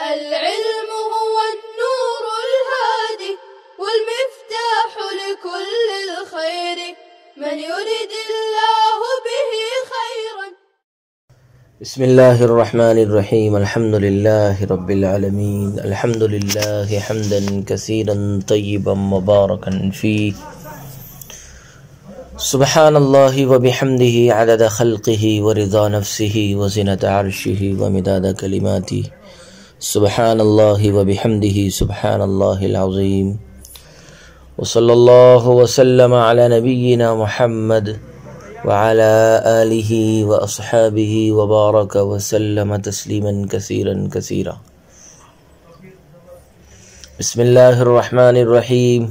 العلم هو النور الهادي والمفتاح لكل الخير من يرد الله به خيرا. بسم الله الرحمن الرحيم. الحمد لله رب العالمين. الحمد لله حمدا كثيرا طيبا مباركا فيه. سبحان الله وبحمده عدد خلقه ورضا نفسه وزنة عرشه ومداد كلماته. سبحان الله وبحمده سبحان الله العظيم. وصلى الله وسلم على نبينا محمد وعلى آله وأصحابه وبارك وسلم تسليما كثيرا كثيرا. بسم الله الرحمن الرحيم.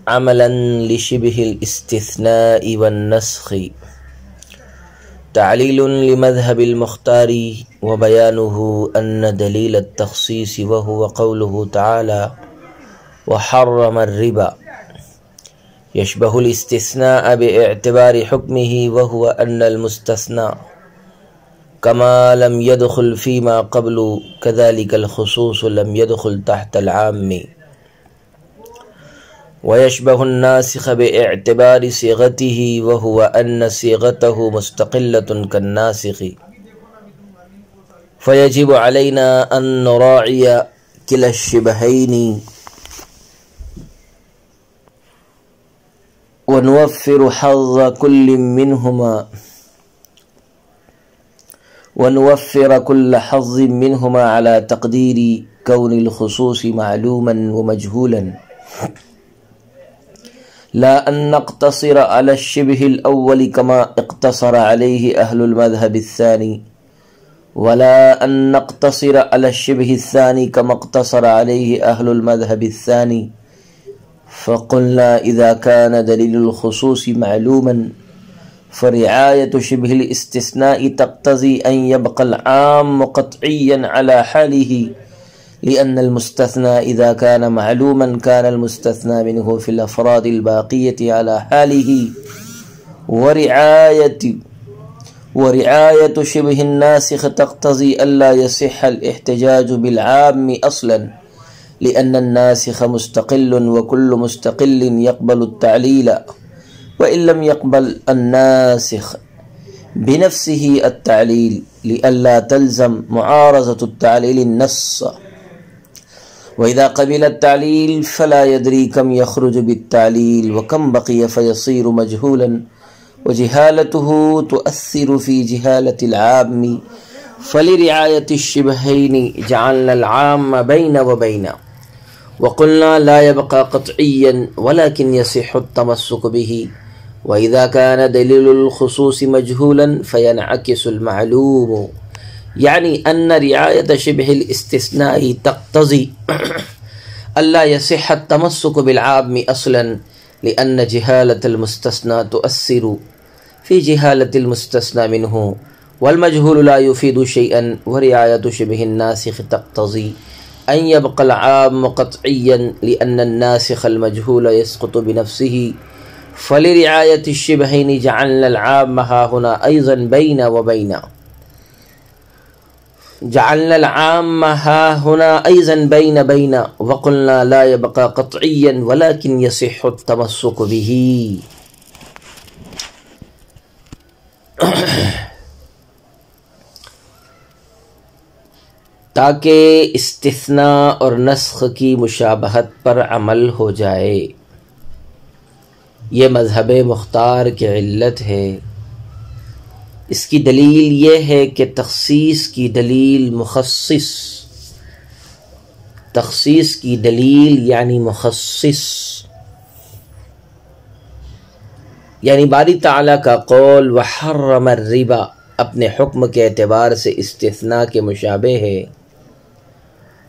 عملا لشبه الاستثناء والنسخ، تعليل لمذهب المختار وبيانه أن دليل التخصيص وهو قوله تعالى وحرم الربا يشبه الاستثناء باعتبار حكمه وهو أن المستثنى كما لم يدخل فيما قبل كذلك الخصوص لم يدخل تحت العام، ويشبه الناسخ باعتبار صيغته وهو أن صيغته مستقلة كالناسخ، فيجب علينا أن نراعي كلا الشبهين ونوفر كل حظ منهما على تقدير كون الخصوص معلوما ومجهولا، لا أن نقتصر على الشبه الأول كما اقتصر عليه أهل المذهب الثاني، ولا أن نقتصر على الشبه الثاني كما اقتصر عليه أهل المذهب الثاني. فقلنا إذا كان دليل الخصوص معلوما فرعاية شبه الاستثناء تقتضي أن يبقى العام قطعيا على حاله، لأن المستثنى إذا كان معلوما كان المستثنى منه في الأفراد الباقية على حاله، ورعاية شبه الناسخ تقتضي ألا يصح الاحتجاج بالعام أصلا، لأن الناسخ مستقل وكل مستقل يقبل التعليل، وإن لم يقبل الناسخ بنفسه التعليل لئلا تلزم معارضة التعليل النص، وإذا قبل التعليل فلا يدري كم يخرج بالتعليل وكم بقي فيصير مجهولا، وجهالته تؤثر في جهالة العام. فلرعاية الشبهين جعلنا العام بين وبين، وقلنا لا يبقى قطعيا ولكن يصح التمسك به، وإذا كان دليل الخصوص مجهولا فينعكس المعلوم، يعني أن رعاية شبه الاستثناء تقتضي ألا يصح التمسك بالعام أصلا، لأن جهالة المستثنى تؤثر في جهالة المستثنى منه، والمجهول لا يفيد شيئا، ورعاية شبه الناسخ تقتضي أن يبقى العام قطعيا لأن الناسخ المجهول يسقط بنفسه. فلرعاية الشبهين جعلنا العام ها هنا أيضا بين وبين، وقلنا لا يبقى قطعيا ولكن يصح التمسك به. تاکہ استثناء اور نسخ کی مشابہت پر عمل ہو جائے، یہ مذہب مختار کی علت ہے۔ اس کی دلیل یہ ہے کہ تخصیص کی دلیل یعنی مخصص، یعنی باری تعالیٰ کا قول وحرم الربا اپنے حکم کے اعتبار سے استثناء کے مشابہ ہے،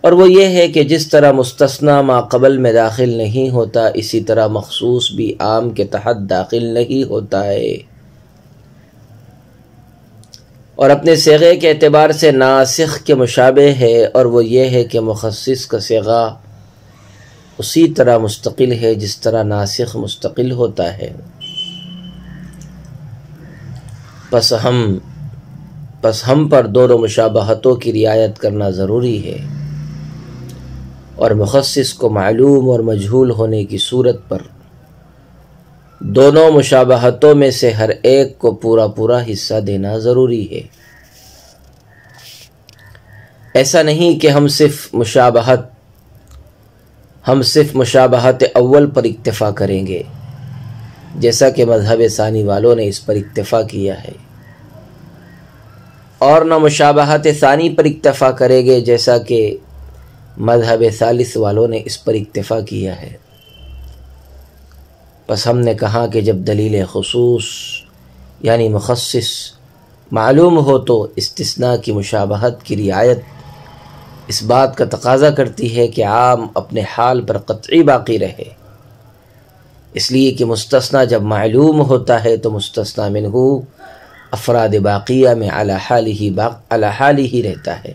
اور وہ یہ ہے کہ جس طرح مستثنیٰ ما قبل میں داخل نہیں ہوتا اسی طرح مخصوص بھی عام کے تحت داخل نہیں ہوتا ہے، اور اپنے صیغے کے اعتبار سے ناسخ کے مشابہ ہے، اور وہ یہ ہے کہ مخصص کا صیغہ اسی طرح مستقل ہے جس طرح ناسخ مستقل ہوتا ہے۔ پس ہم پس ہم پر دونوں مشابہتوں کی رعایت کرنا ضروری ہے، اور مخصص کو معلوم اور مجہول ہونے کی صورت پر دونوں مشابہتوں میں سے ہر ایک کو پورا پورا حصہ دینا ضروری ہے۔ ایسا نہیں کہ ہم صرف مشابہت اول پر اکتفا کریں گے، جیسا کہ مذہب ثانی والوں نے اس پر اکتفا کیا ہے، اور نہ مشابہت ثانی پر اکتفا کریں گے جیسا کہ مذہب ثالث والوں نے اس پر اکتفا کیا ہے۔ پس ہم نے کہا کہ جب دلیل خصوص یعنی مخصص معلوم ہو تو استثناء کی مشابہت کی رعایت اس بات کا تقاضا کرتی ہے کہ عام اپنے حال پر قطعی باقی رہے، اس لیے کہ مستثنیٰ جب معلوم ہوتا ہے تو مستثنیٰ منہ افراد باقیہ میں علی حال ہی رہتا ہے،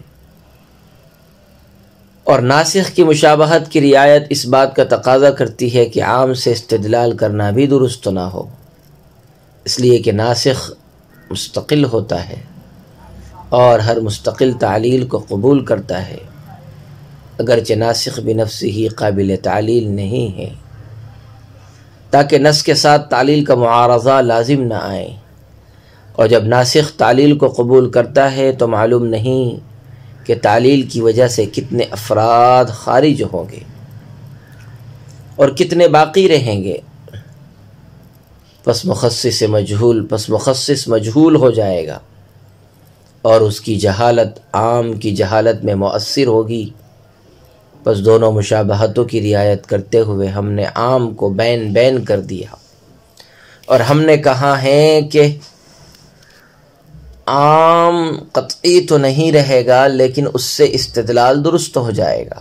اور ناسخ کی مشابہت کی رعایت اس بات کا تقاضا کرتی ہے کہ عام سے استدلال کرنا بھی درست نہ ہو، اس لیے کہ ناسخ مستقل ہوتا ہے اور ہر مستقل تعلیل کو قبول کرتا ہے، اگرچہ ناسخ بنفسہ ہی قابل تعلیل نہیں ہے، تاکہ نص کے ساتھ تعلیل کا معارضہ لازم نہ آئے، اور جب ناسخ تعلیل کو قبول کرتا ہے تو معلوم نہیں کہ تعلیل کی وجہ سے کتنے افراد خارج ہوں گے اور کتنے باقی رہیں گے، پس مخصص مجہول ہو جائے گا اور اس کی جہالت عام کی جہالت میں مؤثر ہوگی۔ پس دونوں مشابہتوں کی رعایت کرتے ہوئے ہم نے عام کو بین کر دیا، اور ہم نے کہا ہے کہ عام قطعی تو نہیں رہے گا لیکن اس سے استدلال درست ہو جائے گا،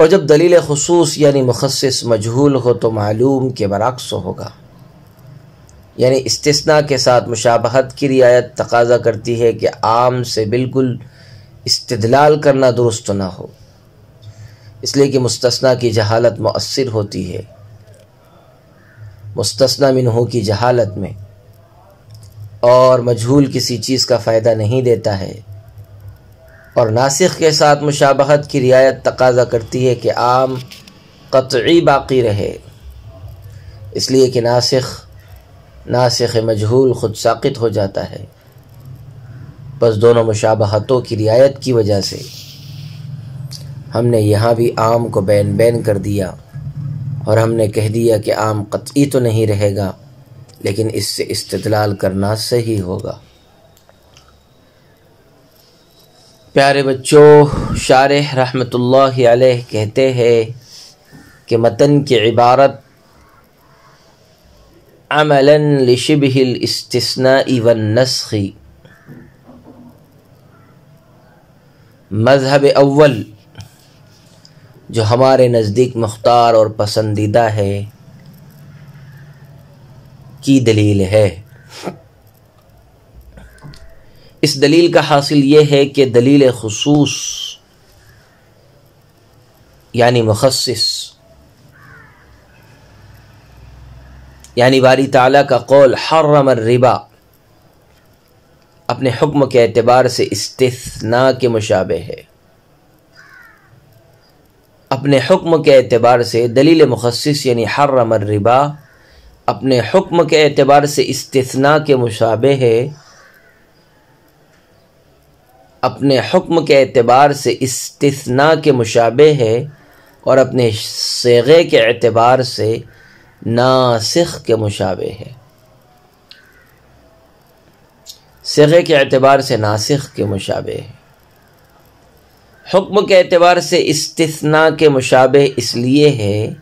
اور جب دلیل خصوص یعنی مخصص مجہول ہو تو معلوم کے برعکس ہوگا، یعنی استثناء کے ساتھ مشابہت کی رعایت تقاضا کرتی ہے کہ عام سے بالکل استدلال کرنا درست نہ ہو، اس لیے کہ مستثنیٰ کی جہالت مؤثر ہوتی ہے، مستثنیٰ منہ کی جہالت میں، اور مجہول کسی چیز کا فائدہ نہیں دیتا ہے، اور ناسخ کے ساتھ مشابہت کی رعایت تقاضا کرتی ہے کہ عام قطعی باقی رہے، اس لیے کہ ناسخ مجہول خود ساقط ہو جاتا ہے۔ بس دونوں مشابہتوں کی رعایت کی وجہ سے ہم نے یہاں بھی عام کو بین کر دیا، اور ہم نے کہہ دیا کہ عام قطعی تو نہیں رہے گا لیکن اس سے استدلال کرنا صحیح ہوگا۔ پیارے بچوں، شارح رحمۃ اللہ علیہ کہتے ہیں کہ متن کی عبارت عملاً لشبہ الاستثناء والنسخ، مذہب اول جو ہمارے نزدیک مختار اور پسندیدہ ہے کی دلیل ہے۔ اس دلیل کا حاصل یہ ہے کہ دلیل خصوص یعنی مخصص، یعنی باری تعالیٰ کا قول حرم الربا اپنے حکم کے اعتبار سے استثناء کے مشابہ ہے، اپنے حکم کے اعتبار سے دلیل مخصص یعنی حرم الربا اپنے حکم کے اعتبار سے استثناء کے مشابہ ہے، اپنے حکم کے اعتبار سے استثناء کے مشابہ ہے، اور اپنے صیغے کے اعتبار سے ناسخ کے مشابہ ہے، صیغے کے اعتبار سے ناسخ کے مشابہ ہے۔ حکم کے اعتبار سے استثناء کے مشابہ اس لیے ہے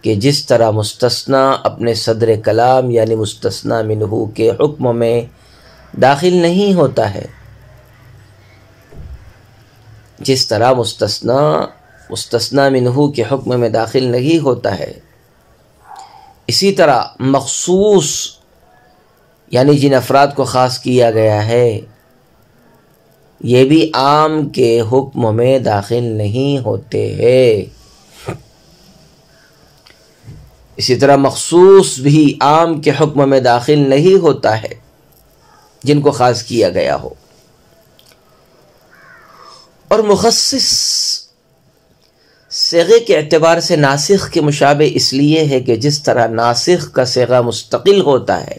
کہ جس طرح مستثنیٰ اپنے صدر کلام یعنی مستثنیٰ منہ کے حکم میں داخل نہیں ہوتا ہے، جس طرح مستثنیٰ منہ کے حکم میں داخل نہیں ہوتا ہے، اسی طرح مخصوص یعنی جن افراد کو خاص کیا گیا ہے یہ بھی عام کے حکم میں داخل نہیں ہوتے ہیں، اسی طرح مخصوص بھی عام کے حکم میں داخل نہیں ہوتا ہے، جن کو خاص کیا گیا ہو. اور مخصص صیغے کے اعتبار سے ناسخ کے مشابہ اس لیے ہے کہ جس طرح ناسخ کا صیغہ مستقل ہوتا ہے،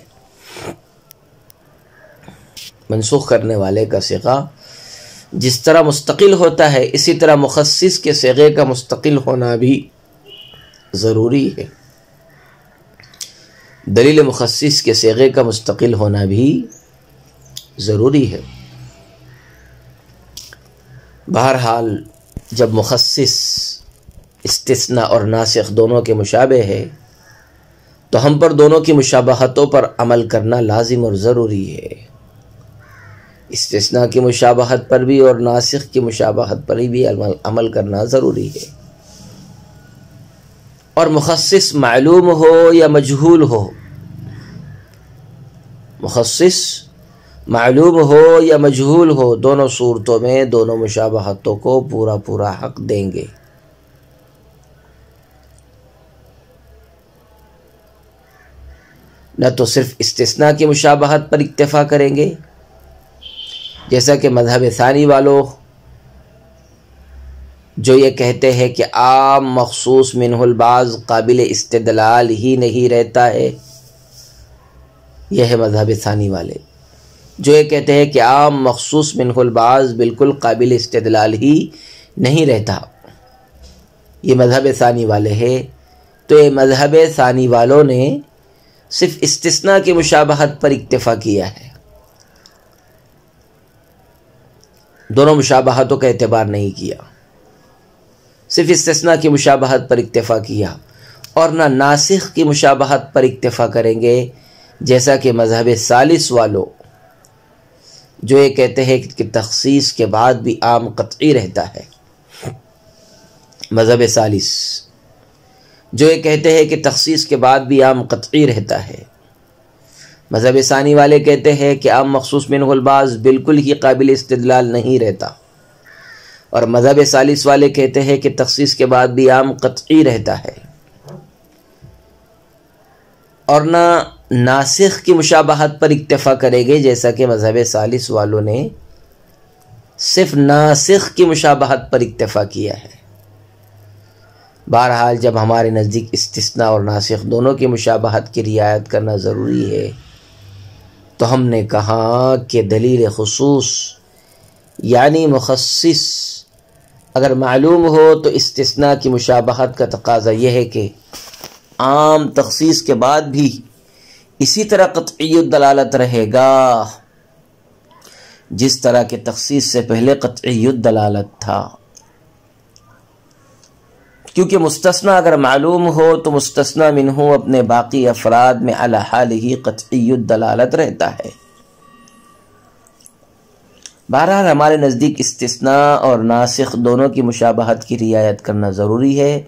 منسوخ کرنے والے کا صیغہ جس طرح مستقل ہوتا ہے، اسی طرح مخصص کے صیغے کا مستقل ہونا بھی ضروری ہے. دلیل مخصص کے صیغے کا مستقل ہونا بھی ضروری ہے. بہرحال جب مخصص استثناء اور ناسخ دونوں کے مشابہ ہے تو ہم پر دونوں کی مشابہتوں پر عمل کرنا لازم اور ضروری ہے. استثناء کی مشابہت پر بھی اور ناسخ کی مشابہت پر بھی عمل کرنا ضروری ہے. اور مخصص معلوم ہو یا مجہول ہو، مخصص معلوم ہو یا مجہول ہو، دونوں صورتوں میں دونوں مشابہتوں کو پورا حق دیں گے. نہ تو صرف استثناء کی مشابہت پر اکتفا کریں گے، جیسا کہ مذہب ثانی والوں جو یہ کہتے ہیں کہ عام مخصوص منہ البعض قابل استدلال ہی نہیں رہتا ہے. یہ ہے مذہب ثانی والے جو یہ کہتے ہیں کہ عام مخصوص منہ البعض بالکل قابل استدلال ہی نہیں رہتا. یہ مذہب ثانی والے ہیں. تو یہ مذہب ثانی والوں نے صرف استثناء کی مشابہت پر اکتفا کیا ہے، دونوں مشابہتوں کا اعتبار نہیں کیا، صرف استثناء کی مشابہت پر اکتفا کیا. اور نہ ناسخ کی مشابہت پر اکتفا کریں گے، جیسا کہ مذہب ثالث والوں جو یہ کہتے ہیں کہ تخصیص کے بعد بھی عام قطعی رہتا ہے. مذہب ثالث جو یہ کہتے ہیں کہ تخصیص کے بعد بھی عام قطعی رہتا ہے. مذہب ثانی والے کہتے ہیں کہ عام مخصوص منہ البعض بالکل ہی قابل استدلال نہیں رہتا. اور مذہب ثالث والے کہتے ہیں کہ تخصیص کے بعد بھی عام قطعی رہتا ہے. اور نہ ناسخ کی مشابہت پر اکتفا کرے گے، جیسا کہ مذہب ثالث والوں نے صرف ناسخ کی مشابہت پر اکتفا کیا ہے. بہرحال جب ہمارے نزدیک استثناء اور ناسخ دونوں کی مشابہت کی رعایت کرنا ضروری ہے تو ہم نے کہا کہ دلیل خصوص یعنی مخصص اگر معلوم ہو تو استثناء کی مشابہت کا تقاضا یہ ہے کہ عام تخصیص کے بعد بھی اسی طرح قطعی الدلالت رہے گا جس طرح کے تخصیص سے پہلے قطعی الدلالت تھا. کیونکہ مستثنیٰ اگر معلوم ہو تو مستثنیٰ منہ اپنے باقی افراد میں علی حالہ قطعی الدلالت رہتا ہے. بہرحال ہمارے نزدیک استثناء اور ناسخ دونوں کی مشابہت کی رعایت کرنا ضروری ہے.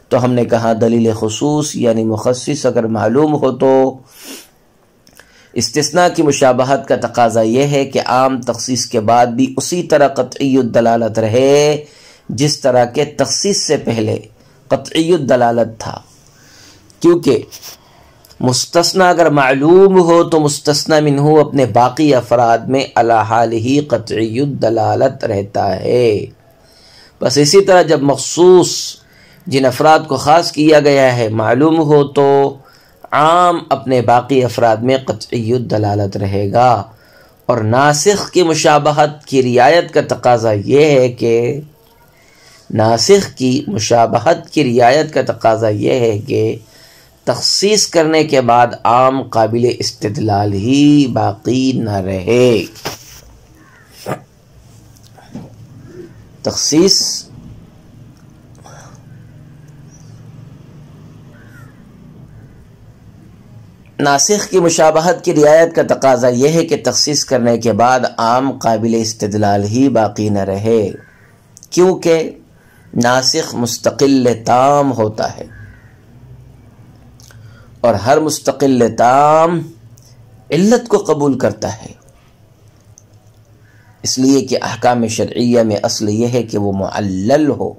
تو ہم نے کہا دلیل خصوص یعنی مخصص اگر معلوم ہو تو استثناء کی مشابہت کا تقاضا یہ ہے کہ عام تخصیص کے بعد بھی اسی طرح قطعی الدلالت رہے جس طرح کے تخصیص سے پہلے قطعی الدلالت تھا. کیونکہ مستثنی اگر معلوم ہو تو مستثنی منہ اپنے باقی افراد میں علی حالہ قطعی الدلالت رہتا ہے. بس اسی طرح جب مخصوص جن افراد کو خاص کیا گیا ہے معلوم ہو تو عام اپنے باقی افراد میں قطعی الدلالت رہے گا. اور ناسخ کی مشابہت کی رعایت کا تقاضا یہ ہے کہ تخصیص کرنے کے بعد عام قابل استدلال ہی باقی نہ رہے. تخصیص ناسخ کی مشابہت کی رعایت کا تقاضا یہ ہے کہ تخصیص کرنے کے بعد عام قابل استدلال ہی باقی نہ رہے، کیونکہ ناسخ مستقل تام ہوتا ہے اور ہر مستقل تام علت کو قبول کرتا ہے. اس لیے کہ احکام شرعیہ میں اصل یہ ہے کہ وہ معلل ہو.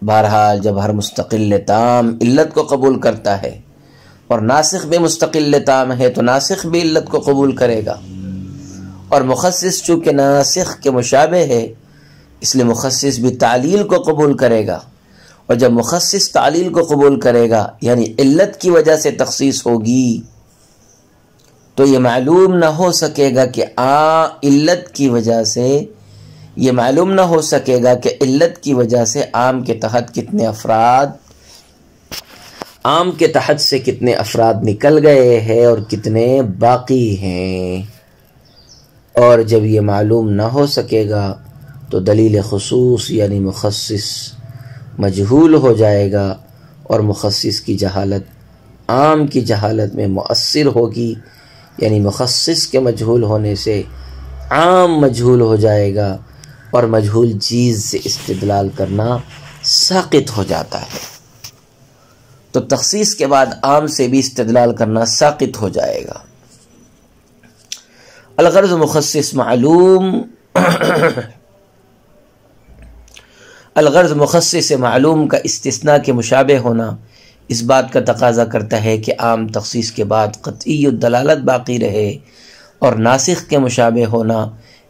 بہرحال جب ہر مستقل تام علت کو قبول کرتا ہے اور ناسخ بھی مستقل تام ہے تو ناسخ بھی علت کو قبول کرے گا، اور مخصص چونکہ ناسخ کے مشابہ ہے اس لیے مخصص بھی تعلیل کو قبول کرے گا، اور جب مخصص تعلیل کو قبول کرے گا یعنی علت کی وجہ سے تخصیص ہوگی تو یہ معلوم نہ ہو سکے گا کہ علت کی وجہ سے یہ معلوم نہ ہو سکے گا کہ علت کی وجہ سے عام کے تحت کتنے افراد عام کے تحت سے کتنے افراد نکل گئے ہیں اور کتنے باقی ہیں، اور جب یہ معلوم نہ ہو سکے گا تو دلیل خصوص یعنی مخصص مجہول ہو جائے گا، اور مخصص کی جہالت عام کی جہالت میں مؤثر ہوگی، یعنی مخصص کے مجہول ہونے سے عام مجہول ہو جائے گا، اور مجہول چیز سے استدلال کرنا ساقط ہو جاتا ہے، تو تخصیص کے بعد عام سے بھی استدلال کرنا ساقط ہو جائے گا۔ الغرض مخصص معلوم الغرض مخصص معلوم کا استثناء کے مشابہ ہونا اس بات کا تقاضا کرتا ہے کہ عام تخصیص کے بعد قطعی الدلالت باقی رہے، اور ناسخ کے مشابہ ہونا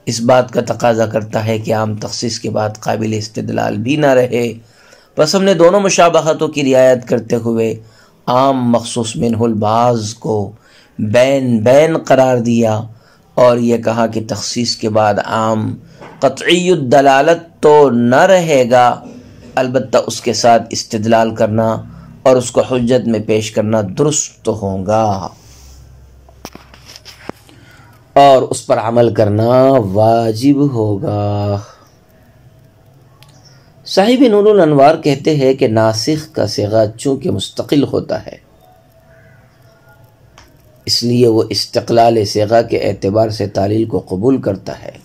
اس بات کا تقاضا کرتا ہے کہ عام تخصیص کے بعد قابل استدلال بھی نہ رہے۔ بس ہم نے دونوں مشابہتوں کی رعایت کرتے ہوئے عام مخصوص منہ البعض کو بین قرار دیا، اور یہ کہا کہ تخصیص کے بعد عام قطعی الدلالت تو نہ رہے گا، البتہ اس کے ساتھ استدلال کرنا اور اس کو حجت میں پیش کرنا درست ہوگا، اور اس پر عمل کرنا واجب ہوگا۔ صاحب نور الانوار کہتے ہیں کہ ناسخ کا صیغہ چونکہ مستقل ہوتا ہے اس لیے وہ استقلال صیغہ کے اعتبار سے تعلیل کو قبول کرتا ہے۔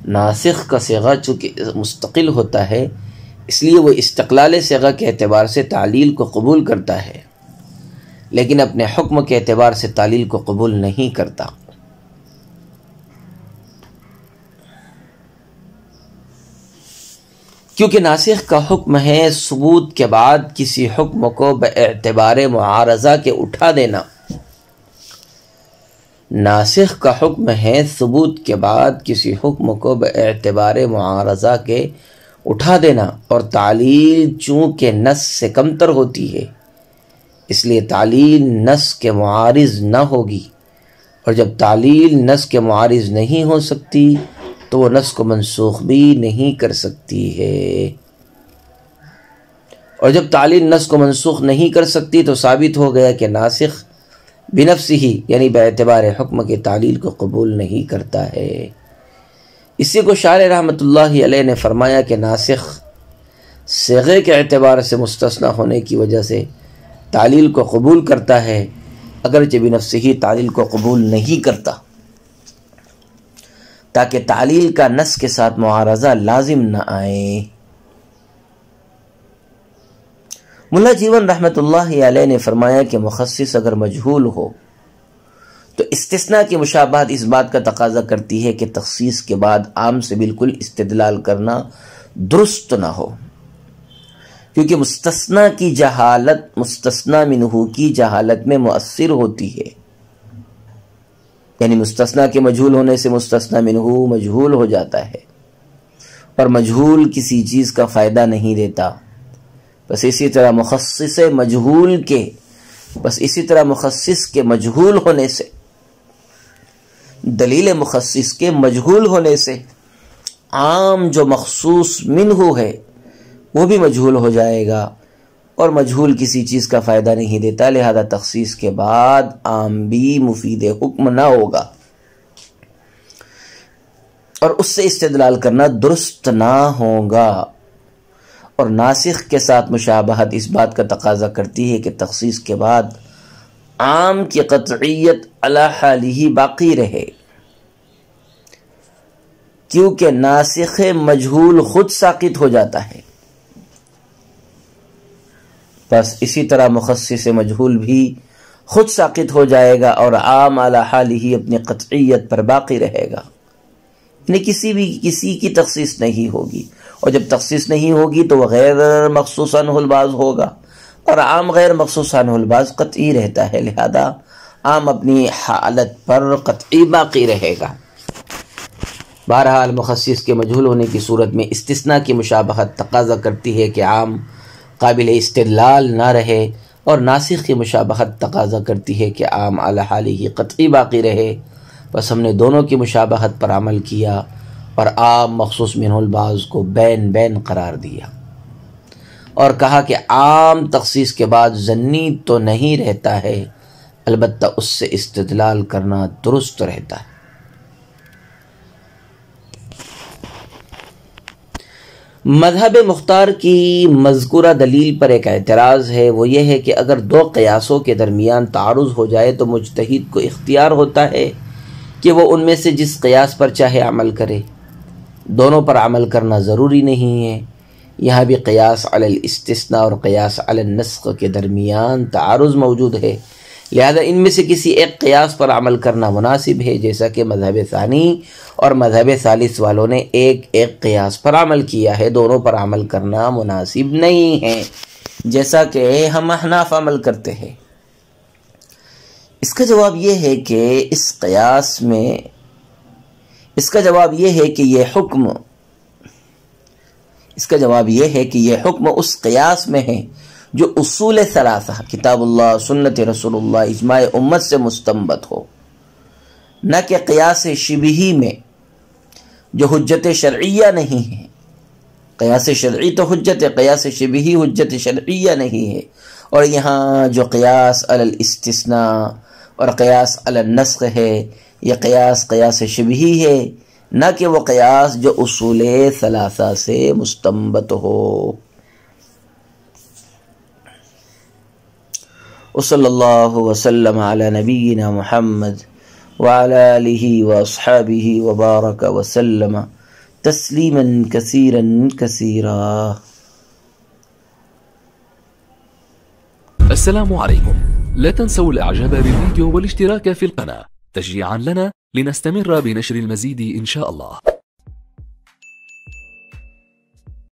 ناسخ کا صیغہ چونکہ مستقل ہوتا ہے اس لیے وہ استقلال صیغہ کے اعتبار سے تعلیل کو قبول کرتا ہے، لیکن اپنے حکم کے اعتبار سے تعلیل کو قبول نہیں کرتا۔ کیونکہ ناسخ کا حکم ہے ثبوت کے بعد کسی حکم کو باعتبار معارضہ کے اٹھا دینا۔ ناسخ کا حکم ہے ثبوت کے بعد کسی حکم کو باعتبار معارضہ کے اٹھا دینا، اور تعلیل چونکہ نص سے کمتر ہوتی ہے اس لیے تعلیل نص کے معارض نہ ہوگی، اور جب تعلیل نص کے معارض نہیں ہو سکتی تو وہ نص کو منسوخ بھی نہیں کر سکتی ہے، اور جب تعلیل نص کو منسوخ نہیں کر سکتی تو ثابت ہو گیا کہ ناسخ بنفسہ ہی یعنی باعتبار حکم کے تعلیل کو قبول نہیں کرتا ہے۔ اسی کو شارح رحمۃ اللہ علیہ نے فرمایا کہ ناسخ صیغے کے اعتبار سے مستثنی ہونے کی وجہ سے تعلیل کو قبول کرتا ہے، اگرچہ بنفسہ ہی تعلیل کو قبول نہیں کرتا، تاکہ تعلیل کا نص کے ساتھ معارضہ لازم نہ آئے۔ ملا جیون رحمۃ اللہ علیہ نے فرمایا کہ مخصص اگر مجہول ہو تو استثناء کی مشابہت اس بات کا تقاضا کرتی ہے کہ تخصیص کے بعد عام سے بالکل استدلال کرنا درست نہ ہو، کیونکہ مستثنی کی جہالت مستثنی منہ کی جہالت میں مؤثر ہوتی ہے، یعنی مستثنی کے مجہول ہونے سے مستثنی منہ مجہول ہو جاتا ہے، اور مجہول کسی چیز کا فائدہ نہیں دیتا۔ بس اسی طرح مخصص کے مجہول ہونے سے دلیل مخصص کے مجہول ہونے سے عام جو مخصوص منہ ہے وہ بھی مجہول ہو جائے گا، اور مجہول کسی چیز کا فائدہ نہیں دیتا، لہذا تخصیص کے بعد عام بھی مفید حکم نہ ہوگا، اور اس سے استدلال کرنا درست نہ ہوگا۔ اور ناسخ کے ساتھ مشابہت اس بات کا تقاضا کرتی ہے کہ تخصیص کے بعد عام کی قطعیت علی حالہ باقی رہے، کیونکہ ناسخ مجہول خود ساقط ہو جاتا ہے، بس اسی طرح مخصص مجہول بھی خود ساقط ہو جائے گا، اور عام علی حالہ اپنی قطعیت پر باقی رہے گا، یعنی کسی کی تخصیص نہیں ہوگی، اور جب تخصیص نہیں ہوگی تو وہ غیر مخصوص عنہ البعض ہوگا، اور عام غیر مخصوص عنہ البعض قطعی رہتا ہے، لہذا عام اپنی حالت پر قطعی باقی رہے گا۔ بہرحال مخصص کے مجہول ہونے کی صورت میں استثناء کی مشابہت تقاضا کرتی ہے کہ عام قابل استدلال نہ رہے، اور ناسخ کی مشابہت تقاضا کرتی ہے کہ عام اعلی حالی ہی قطعی باقی رہے۔ بس ہم نے دونوں کی مشابہت پر عمل کیا اور عام مخصوص منہ البعض کو بین بین قرار دیا، اور کہا کہ عام تخصیص کے بعد ظنی تو نہیں رہتا ہے، البتہ اس سے استدلال کرنا درست رہتا ہے۔ مذہب مختار کی مذکورہ دلیل پر ایک اعتراض ہے، وہ یہ ہے کہ اگر دو قیاسوں کے درمیان تعارض ہو جائے تو مجتہد کو اختیار ہوتا ہے کہ وہ ان میں سے جس قیاس پر چاہے عمل کرے، دونوں پر عمل کرنا ضروری نہیں ہے۔ یہاں بھی قیاس علی الاستثناء اور قیاس علی النسخ کے درمیان تعارض موجود ہے، لہذا ان میں سے کسی ایک قیاس پر عمل کرنا مناسب ہے، جیسا کہ مذہب ثانی اور مذہب ثالث والوں نے ایک ایک قیاس پر عمل کیا ہے، دونوں پر عمل کرنا مناسب نہیں ہے، جیسا کہ ہم احناف عمل کرتے ہیں۔ اس کا جواب یہ ہے کہ یہ حکم اس قیاس میں ہے جو اصول ثلاثہ کتاب اللہ، سنت رسول اللہ، اجماع امت سے مستنبط ہو، نہ کہ قیاس شبہی میں جو حجت شرعیہ نہیں ہے۔ قیاس شرعی تو حجت ہے، قیاس شبہی حجت شرعیہ نہیں ہے۔ اور یہاں جو قیاس علی الاستثناء اور قیاس علی النسخ ہے، یہ قیاس شبہی ہے، نہ کہ وہ قیاس جو اصول ثلاثہ سے مستنبط ہو۔ وصلی اللہ وسلم علی نبینا محمد وعلی آلہ واصحابہ وبارک وسلم تسلیما کثیرا کثیرا۔ السلام عليكم. لا تنسوا الاعجاب بالفيديو والاشتراك في القناة تشجيعا لنا لنستمر بنشر المزيد إن شاء الله.